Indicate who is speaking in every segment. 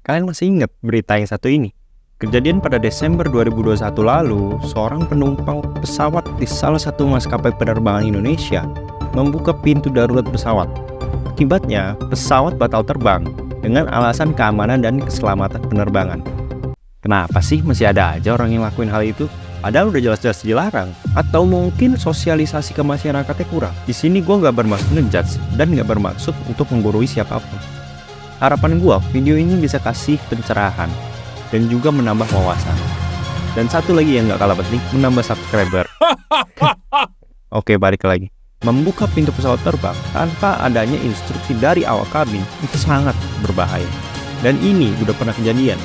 Speaker 1: Kalian masih ingat berita yang satu ini? Kejadian pada Desember 2021 lalu, seorang penumpang pesawat di salah satu maskapai penerbangan Indonesia membuka pintu darurat pesawat. Akibatnya, pesawat batal terbang dengan alasan keamanan dan keselamatan penerbangan. Kenapa sih masih ada aja orang yang lakuin hal itu? Padahal udah jelas-jelas dilarang. Atau mungkin sosialisasi ke masyarakatnya kurang. Di sini gue nggak bermaksud ngejudge dan nggak bermaksud untuk menggurui siapapun. Harapan gue, video ini bisa kasih pencerahan dan juga menambah wawasan. Dan satu lagi yang gak kalah penting, menambah subscriber. Oke, balik lagi. Membuka pintu pesawat terbang tanpa adanya instruksi dari awak kabin itu sangat berbahaya. Dan ini udah pernah kejadian.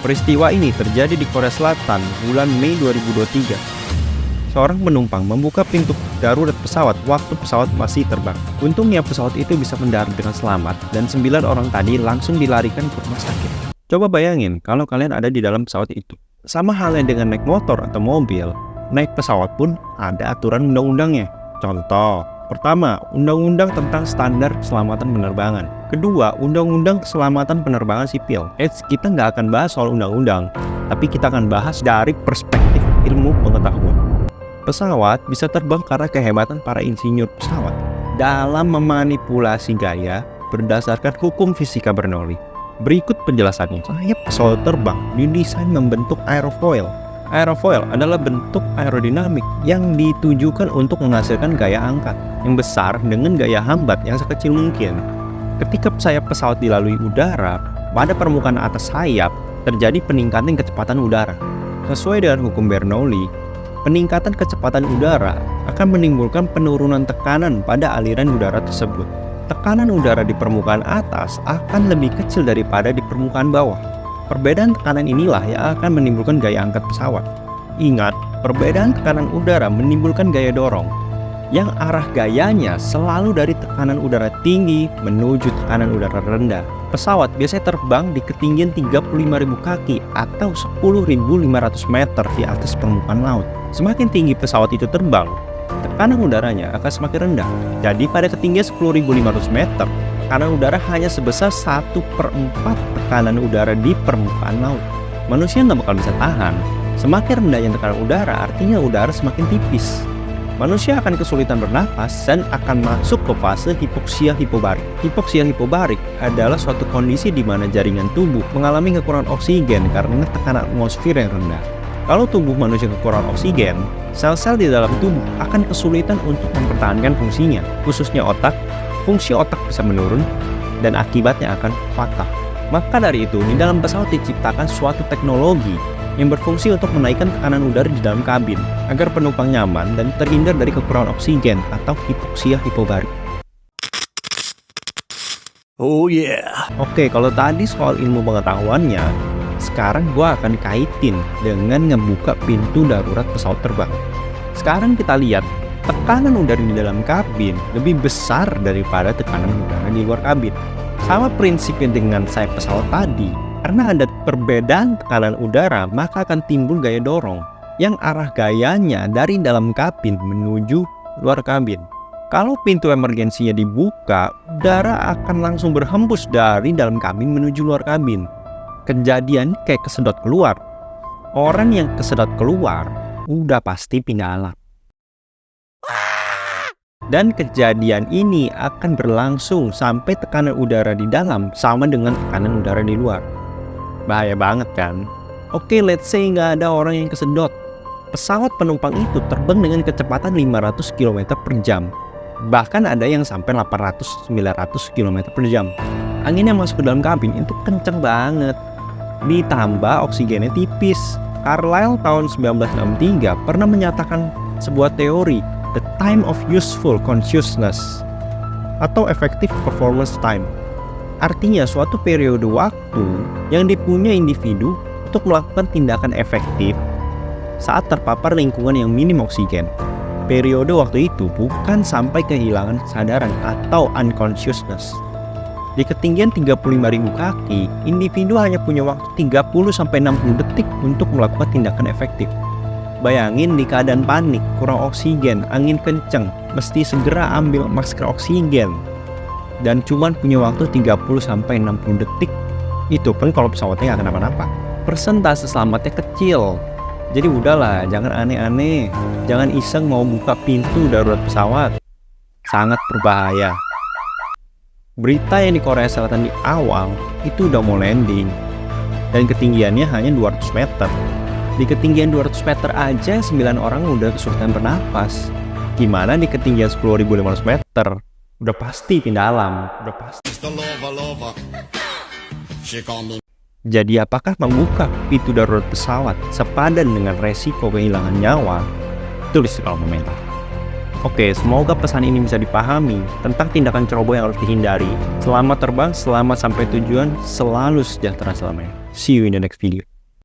Speaker 1: Peristiwa ini terjadi di Korea Selatan bulan Mei 2023. Seorang penumpang membuka pintu darurat pesawat waktu pesawat masih terbang. Untungnya pesawat itu bisa mendarat dengan selamat dan 9 orang tadi langsung dilarikan ke rumah sakit. Coba bayangin kalau kalian ada di dalam pesawat itu. Sama halnya dengan naik motor atau mobil, naik pesawat pun ada aturan undang-undangnya. Contoh, pertama, undang-undang tentang standar keselamatan penerbangan. Kedua, undang-undang keselamatan penerbangan sipil. Kita nggak akan bahas soal undang-undang, tapi kita akan bahas dari perspektif ilmu pengetahuan. Pesawat bisa terbang karena kehebatan para insinyur pesawat dalam memanipulasi gaya berdasarkan hukum fisika Bernoulli. Berikut penjelasannya. Sayap pesawat terbang didesain membentuk aerofoil. Aerofoil adalah bentuk aerodinamik yang ditujukan untuk menghasilkan gaya angkat yang besar dengan gaya hambat yang sekecil mungkin. Ketika sayap pesawat dilalui udara, pada permukaan atas sayap terjadi peningkatan kecepatan udara. Sesuai dengan hukum Bernoulli, peningkatan kecepatan udara akan menimbulkan penurunan tekanan pada aliran udara tersebut. Tekanan udara di permukaan atas akan lebih kecil daripada di permukaan bawah. Perbedaan tekanan inilah yang akan menimbulkan gaya angkat pesawat. Ingat, perbedaan tekanan udara menimbulkan gaya dorong, yang arah gayanya selalu dari tekanan udara tinggi menuju tekanan udara rendah. Pesawat biasanya terbang di ketinggian 35.000 kaki atau 10.500 meter di atas permukaan laut. Semakin tinggi pesawat itu terbang, tekanan udaranya akan semakin rendah. Jadi pada ketinggian 10.500 meter, tekanan udara hanya sebesar 1/4 tekanan udara di permukaan laut. Manusia nggak bakal bisa tahan. Semakin rendahnya tekanan udara, artinya udara semakin tipis. Manusia akan kesulitan bernapas dan akan masuk ke fase hipoksia hipobarik. Hipoksia hipobarik adalah suatu kondisi di mana jaringan tubuh mengalami kekurangan oksigen karena tekanan atmosfer yang rendah. Kalau tubuh manusia kekurangan oksigen, sel-sel di dalam tubuh akan kesulitan untuk mempertahankan fungsinya, khususnya otak. Fungsi otak bisa menurun dan akibatnya akan fatal. Maka dari itu, di dalam pesawat diciptakan suatu teknologi yang berfungsi untuk menaikkan tekanan udara di dalam kabin agar penumpang nyaman dan terhindar dari kekurangan oksigen atau hipoksia hipobarik. Oh yeah. Oke, kalau tadi soal ilmu pengetahuannya, sekarang gua akan kaitin dengan ngebuka pintu darurat pesawat terbang. Sekarang kita lihat tekanan udara di dalam kabin lebih besar daripada tekanan udara di luar kabin. Sama prinsipnya dengan sayap pesawat tadi. Karena ada perbedaan tekanan udara, maka akan timbul gaya dorong yang arah gayanya dari dalam kabin menuju luar kabin. Kalau pintu emergensinya dibuka, udara akan langsung berhembus dari dalam kabin menuju luar kabin. Kejadian kayak kesedot keluar. Orang yang kesedot keluar udah pasti pindah alam. Dan kejadian ini akan berlangsung sampai tekanan udara di dalam sama dengan tekanan udara di luar. Bahaya banget kan? Oke, let's say nggak ada orang yang kesedot. Pesawat penumpang itu terbang dengan kecepatan 500 km per jam. Bahkan ada yang sampai 800-900 km per jam. Angin yang masuk ke dalam kabin itu kenceng banget. Ditambah oksigennya tipis. Carlyle tahun 1963 pernah menyatakan sebuah teori, the time of useful consciousness atau effective performance time. Artinya suatu periode waktu yang dipunyai individu untuk melakukan tindakan efektif saat terpapar lingkungan yang minim oksigen. Periode waktu itu bukan sampai kehilangan kesadaran atau unconsciousness. Di ketinggian 35.000 kaki, individu hanya punya waktu 30-60 detik untuk melakukan tindakan efektif. Bayangin di keadaan panik, kurang oksigen, angin kenceng, mesti segera ambil masker oksigen. Dan cuman punya waktu 30-60 detik Itu pun kalau pesawatnya nggak kenapa-napa. Persentase selamatnya kecil. Jadi udahlah, jangan aneh-aneh. Jangan iseng mau buka pintu darurat pesawat. Sangat berbahaya. Berita yang di Korea Selatan di awal itu udah mau landing. Dan ketinggiannya hanya 200 meter. Di ketinggian 200 meter aja 9 orang udah kesulitan bernapas. Gimana di ketinggian 10.500 meter? Udah pasti pindah alam. Udah pasti. Jadi apakah membuka pintu darurat pesawat sepadan dengan resiko kehilangan nyawa? Tulis di kolom komentar. Oke, semoga pesan ini bisa dipahami tentang tindakan ceroboh yang harus dihindari. Selamat terbang, selamat sampai tujuan, selalu sejahtera selamanya. See you in the next video.